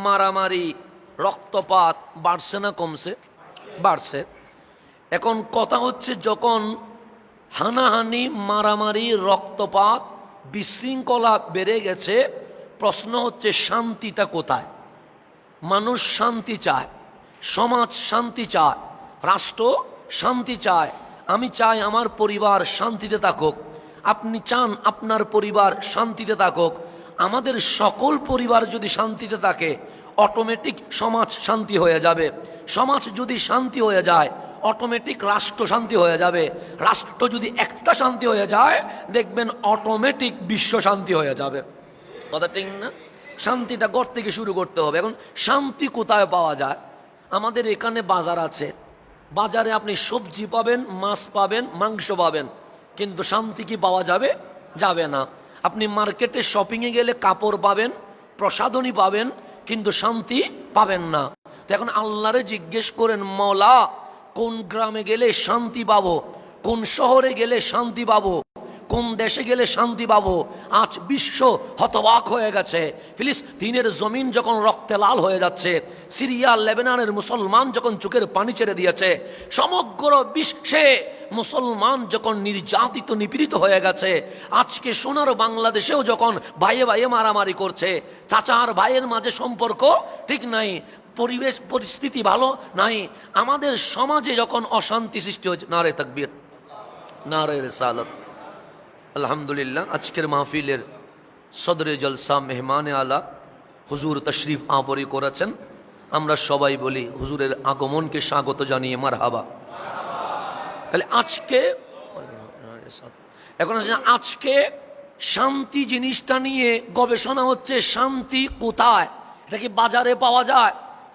মারামারি রক্তপাত বাড়ছে না কমছে? বাড়ছে। এখন কথা হচ্ছে, যখন হানাহানি মারামারি রক্তপাত বিশৃঙ্খলা বেড়ে গেছে, প্রশ্ন হচ্ছে শান্তিটা কোথায়? মানুষ শান্তি চায়, সমাজ শান্তি চায়, রাষ্ট্র শান্তি চায়। আমি চাই আমার পরিবার শান্তিতে থাকুক, আপনি চান আপনার পরিবার শান্তিতে থাকুক। আমাদের সকল পরিবার যদি শান্তিতে থাকে, অটোমেটিক সমাজ শান্তি হয়ে যাবে। সমাজ যদি শান্তি হয়ে যায়, অটোমেটিক রাষ্ট্র শান্তি হয়ে যাবে। রাষ্ট্র যদি একটা শান্তি হয়ে যায়, দেখবেন অটোমেটিক বিশ্ব শান্তি হয়ে যাবে। কথা ঠিক না? শান্তিটা ঘর থেকে শুরু করতে হবে। এখন শান্তি কোথায় পাওয়া যায়? আমাদের এখানে বাজার আছে, বাজারে আপনি সবজি পাবেন, মাছ পাবেন, মাংস পাবেন, কিন্তু শান্তি কি পাওয়া যাবে? যাবে না। আপনি মার্কেটে শপিংয়ে গেলে কাপড় পাবেন, প্রসাধনী পাবেন, কিন্তু শান্তি পাবেন না। তো এখন আল্লাহরে জিজ্ঞেস করেন, মওলা কোন গ্রামে গেলে শান্তি পাবো, কোন শহরে গেলে শান্তি পাবো, কোন দেশে গেলে শান্তি পাবো? আজ বিশ্ব হতবাক হয়ে গেছে। ফিলিস্তিনের জমিন যখন রক্তে লাল হয়ে যাচ্ছে, সিরিয়া লেবাননের মুসলমান যখন চোখের পানি ছেড়ে দিয়েছে, সমগ্র বিশ্বে মুসলমান যখন নির্যাতিত নিপীড়িত হয়ে গেছে, আজকে সোনার বাংলাদেশেও যখন ভাইয়ে ভাইয়ে মারামারি করছে, চাচার ভাইয়ের মাঝে সম্পর্ক ঠিক নাই, পরিবেশ পরিস্থিতি ভালো নাই, আমাদের সমাজে যখন অশান্তি সৃষ্টি হয়েছে, নারে তাকবীর, নারে রিসালাত। আলহামদুলিল্লাহ, আজকের মাহফিলের সদরে জলসা মেহমান আলা হুজুর তশরিফ আবরি করেছেন। আমরা সবাই বলি হুজুরের আগমনকে স্বাগত জানিয়ে মারহাবা। তাহলে আজকে এখন আজকে শান্তি জিনিসটা নিয়ে গবেষণা হচ্ছে। শান্তি কোথায়? এটা কি বাজারে পাওয়া যায়,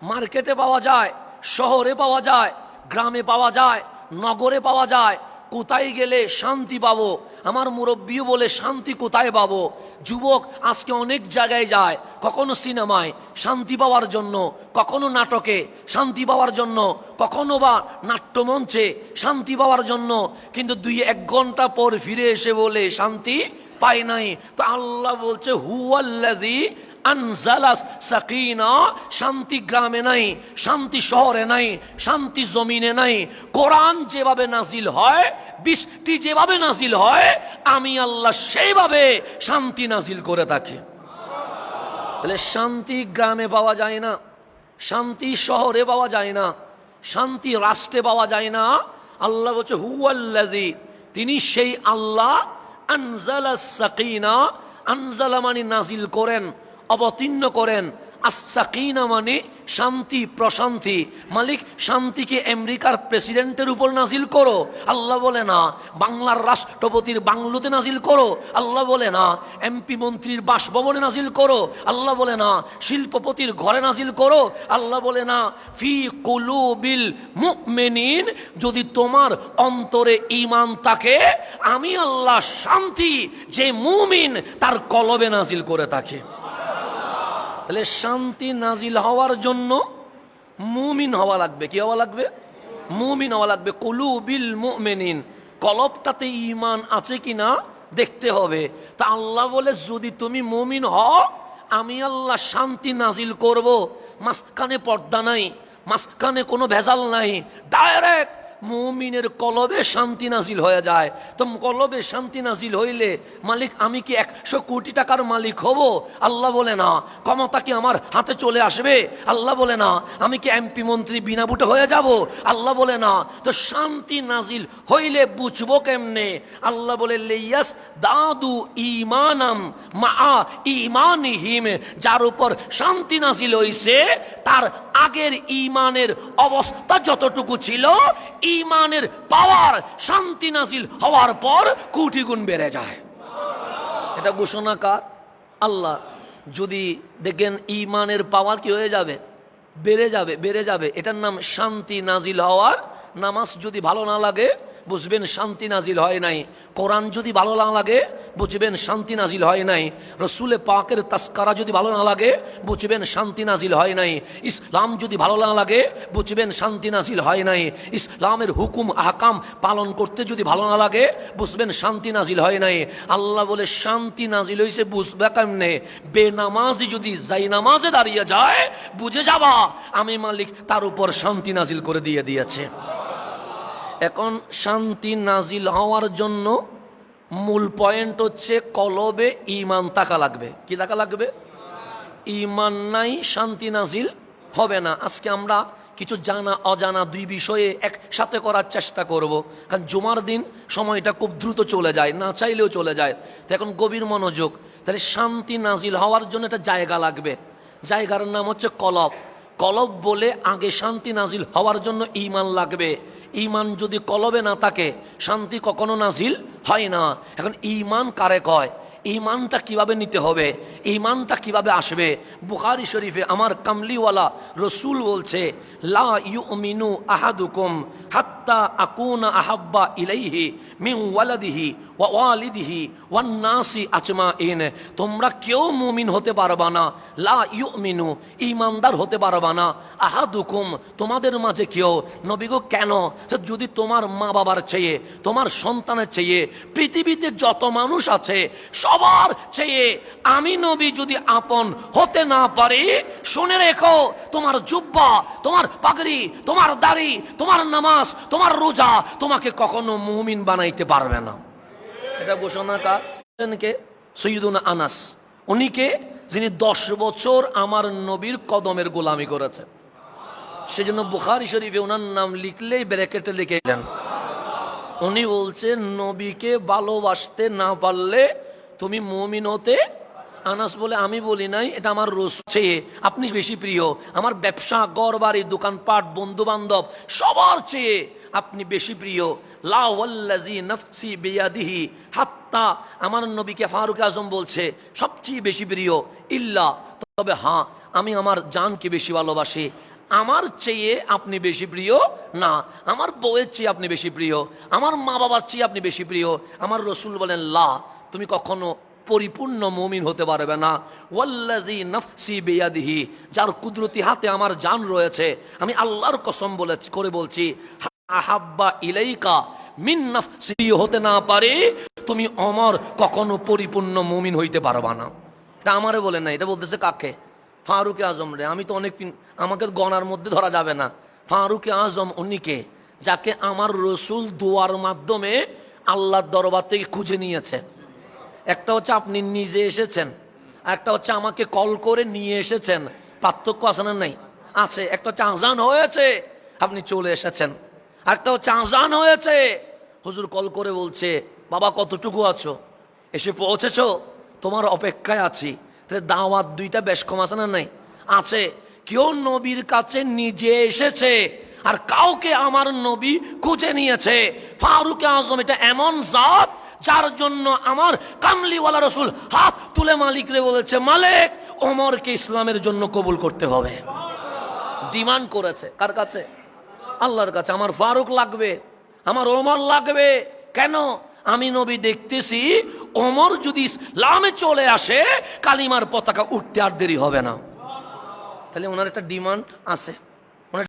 মার্কেটে পাওয়া যায়, শহরে পাওয়া যায়, গ্রামে পাওয়া যায়, নগরে পাওয়া যায়? কোথায় গেলে শান্তি পাবো? আমার মুরব্বীও বলে শান্তি কোথায় পাবো? যুবক আজকে অনেক জায়গায় যায়, কখনো সিনেমায় শান্তি পাওয়ার জন্য, কখনো নাটকে শান্তি পাওয়ার জন্য, কখনো বা নাট্যমঞ্চে শান্তি পাওয়ার জন্য, কিন্তু 2-1 ঘন্টা পর ফিরে এসে বলে শান্তি পাই নাই। তো আল্লাহ বলছে, হুয়াল্লাযী আনজালাস সাকিনা, শান্তি গ্রামে নাই, শান্তি শহরে নাই, শান্তি জমিনে নাই। কোরআন যেভাবে নাজিল হয়, বৃষ্টি যেভাবে নাজিল হয়, আমি আল্লাহ সেইভাবে শান্তি নাজিল করে থাকি। তাহলে শান্তি গ্রামে পাওয়া যায় না, শান্তি শহরে পাওয়া যায় না, শান্তি রাষ্ট্রে পাওয়া যায় না। আল্লাহ বলছে হুয়াল্লাযী, তিনি সেই আল্লাহ, আনজালাস সাকিনা, আনজালা মানে নাজিল করেন, অবতীর্ণ করেন, আস-সাকিনা মানে শান্তি প্রশান্তি। মালিক শান্তিকে আমেরিকার প্রেসিডেন্টের উপর নাজিল করো, আল্লাহ বলে না। বাংলার রাষ্ট্রপতির বাংলোতে নাজিল করো, আল্লাহ বলে না। এমপি মন্ত্রীর বাসভবনে নাজিল করো, আল্লাহ বলে না। শিল্পপতির ঘরে নাজিল করো, আল্লাহ বলে না। ফি কুলুবিল মুমিনিন, যদি তোমার অন্তরে ঈমান থাকে, আমি আল্লাহ শান্তি যে মুমিন তার কলবে নাজিল করে থাকে। তাহলে শান্তি নাজিল হওয়ার জন্য মুমিন হওয়া লাগবে। কি হওয়া লাগবে? মুমিন হওয়া লাগবে। কুলুবিল মুমিনিন, কলবটাতে ঈমান আছে কিনা দেখতে হবে। তা আল্লাহ বলে, যদি তুমি মুমিন হও, আমি আল্লাহ শান্তি নাজিল করব। মাঝখানে পর্দা নাই, মাঝখানে কোনো ভেজাল নাই, ডাইরেক্ট মুমিনের কলবে শান্তি নাজিল হয়ে যায়। তো কলবে শান্তি নাজিল হইলে মালিক আমি কি 100 কোটি টাকার মালিক হব? আল্লাহ বলে না। ক্ষমতা কি আমার হাতে চলে আসবে? আল্লাহ বলে না। আমি কি এমপি মন্ত্রী বিনা ভোটে হয়ে যাব? আল্লাহ বলে না। তো শান্তি নাজিল হইলে বুঝবো কেমনে? আল্লাহ বলে, লিয়াস দাদু ঈমানাম মা ঈমানিহিম, যার উপর শান্তি নাজিল হইছে তার আগের ঈমানের অবস্থা যতটুকু ছিল, ঈমানের পাওয়ার শান্তি নাজিল হওয়ার পর কোটি গুণ বেড়ে যায়। এটা ঘোষণা কার? আল্লাহ। যদি দেখেন ঈমানের পাওয়ার কি হয়ে যাবে? বেড়ে যাবে, বেড়ে যাবে। এটার নাম শান্তি নাজিল হওয়ার। নামাজ যদি ভালো না লাগে, বুঝবেন শান্তি নাজিল হয় নাই। কোরআন যদি ভালো না লাগে, বুঝবেন শান্তি নাজিল হয় নাই। রসুলে পাকের তাস্কারা যদি ভালো না লাগে, বুঝবেন শান্তি নাজিল হয় নাই। ইসলাম যদি ভালো না লাগে, বুঝবেন শান্তি নাজিল হয় নাই। ইসলামের হুকুম আহকাম পালন করতে যদি ভালো না লাগে, বুঝবেন শান্তি নাজিল হয় নাই। আল্লাহ বলে শান্তি নাজিল হয়েছে বুঝবে কেমনে? বেনামাজি যদি যাই নামাজে দাঁড়িয়ে যায়, বুঝে যাবা আমি মালিক তার উপর শান্তি নাজিল করে দিয়েছে। এখন শান্তি নাজিল হওয়ার জন্য মূল পয়েন্ট হচ্ছে কলবে ঈমান থাকা লাগবে। কি থাকা লাগবে? ঈমান নাই শান্তি নাজিল হবে না। আজকে আমরা কিছু জানা অজানা দুই বিষয়ে একসাথে করার চেষ্টা করব, কারণ জুমার দিন সময়টা খুব দ্রুত চলে যায়, না চাইলেও চলে যায়। তো এখন গভীর মনোযোগ। তাহলে শান্তি নাজিল হওয়ার জন্য একটা জায়গা লাগবে। জায়গার নাম হচ্ছে কলব। কলব বলে আগে শান্তি নাজিল হওয়ার জন্য ঈমান লাগবে। ঈমান যদি কলবে না থাকে, শান্তি কখনো নাজিল হয় না। এখন ঈমান কারে কয়? ঈমানটা কিভাবে নিতে হবে? ঈমানটা কিভাবে আসবে? বুখারী শরীফে আমার কামলিওয়ালা রসুল বলছে, লা ইউমিনু আহাদুকুম হাত্তা আকুনা আহাব্বা ইলাইহি মিন ওয়ালাদিহি ওয়া ওয়ালিদিহি ওয়ান নাসি আজমাইন। তোমরা কেউ মুমিন হতে পারবা না, লা ইউমিনু ঈমানদার হতে পারবা না, আহাদুকুম তোমাদের মাঝে কেউ। নবী গো কেন? যদি তোমার মা বাবার চেয়ে, তোমার সন্তানের চেয়ে, পৃথিবীতে যত মানুষ আছে সবার চেয়ে আমি নবী যদি আপন হতে না পারি, শুনে রেখো তোমার জুব্বা, তোমার পাগড়ি, তোমার দাড়ি, তোমার নামাজ, তোমার রোজা তোমাকে কখনো মুমিন বানাইতে পারবে না। এটা ঘোষণা কার? সৈয়দুনা আনাস। উনিকে যিনি 10 বছর আমার নবীর কদমের গোলামি করেছে। সেজন্য বুখারী শরীফে ওনার নাম লিখলেই ব্র্যাকেটে লিখে দেন। উনি বলছেন নবীকে ভালোবাসতে না পারলে তুমি মুমিন হতে। আনাস বলে আমি বলি নাই, এটা আমার রসূল চেয়ে আপনি বেশি প্রিয়। আমার ব্যবসা, ঘর বাড়ি, দোকানপাট, বন্ধু বান্ধব সবার চেয়ে আপনি বেশি প্রিয়। লা ওয়াল্লাযী নাফসি বিয়াদিহি, হাত্তা আমার নবীকে ফারুক আজম বলছে সবচেয়ে বেশি প্রিয়। ইল্লা, তবে হ্যাঁ আমি আমার জানকে বেশি ভালোবাসি। আমার চেয়ে আপনি বেশি প্রিয় না, আমার বউয়ের চেয়ে আপনি বেশি প্রিয়, আমার মা বাবার চেয়ে আপনি বেশি প্রিয়। আমার রসুল বলেন লা, তুমি কখনো পরিপূর্ণ মুমিন হতে পারবে না। ওয়াল্লাযী নাফসি বিয়াদিহি, যার কুদরতি হাতে আমার জান রয়েছে, আমি আল্লাহর কসম করে বলছি, আহাব্বা ইলাইকা মিন নাফসি হতে না পারে তুমি আমার কখনো পরিপূর্ণ মুমিন হইতে পারবা না। এটা আমারে বলেন না, এটা বলতেছে কাকে? ফারুক আজম রে। আমি তো অনেক, আমাকে গণার মধ্যে ধরা যাবে না। ফারুক আজম উনিকে যাকে আমার রসুল দোয়ার মাধ্যমে আল্লাহর দরবার থেকে খুঁজে নিয়েছে। একটা হচ্ছে আপনি নিজে এসেছেন, একটা হচ্ছে আমাকে কল করে নিয়ে এসেছেন। পার্থক্য আছে না নাই? আছে। একটা হচ্ছে আজান হয়েছে আপনি চলে এসেছেন, একটা হচ্ছে আজান হয়েছে হুজুর কল করে বলছে বাবা কতটুকু আছো, এসে পৌঁছেছো, তোমার অপেক্ষায় আছি। তাহলে দাওয়াত দুইটা বেশ কম আছে না নাই? আছে। কেউ নবীর কাছে নিজে এসেছে আর কাউকে আমার নবী খুঁজে নিয়েছে। ফারুক আজম এটা এমন জাত যার জন্য আমার কামলিওয়ালা রসুল হাত তুলে মালিকরে বলেছে, মালিক ওমরকে ইসলামের জন্য কবুল করতে হবে। ডিমান্ড করেছে কার কাছে? আল্লাহর কাছে। আমার ফারুক লাগবে, আমার ওমর লাগবে। কেন? আমি নবী দেখতেছি ওমর যদি ইসলামে চলে আসে কালিমার পতাকা উঠতে আর দেরি হবে না। তাহলে ওনার একটা ডিমান্ড আছে।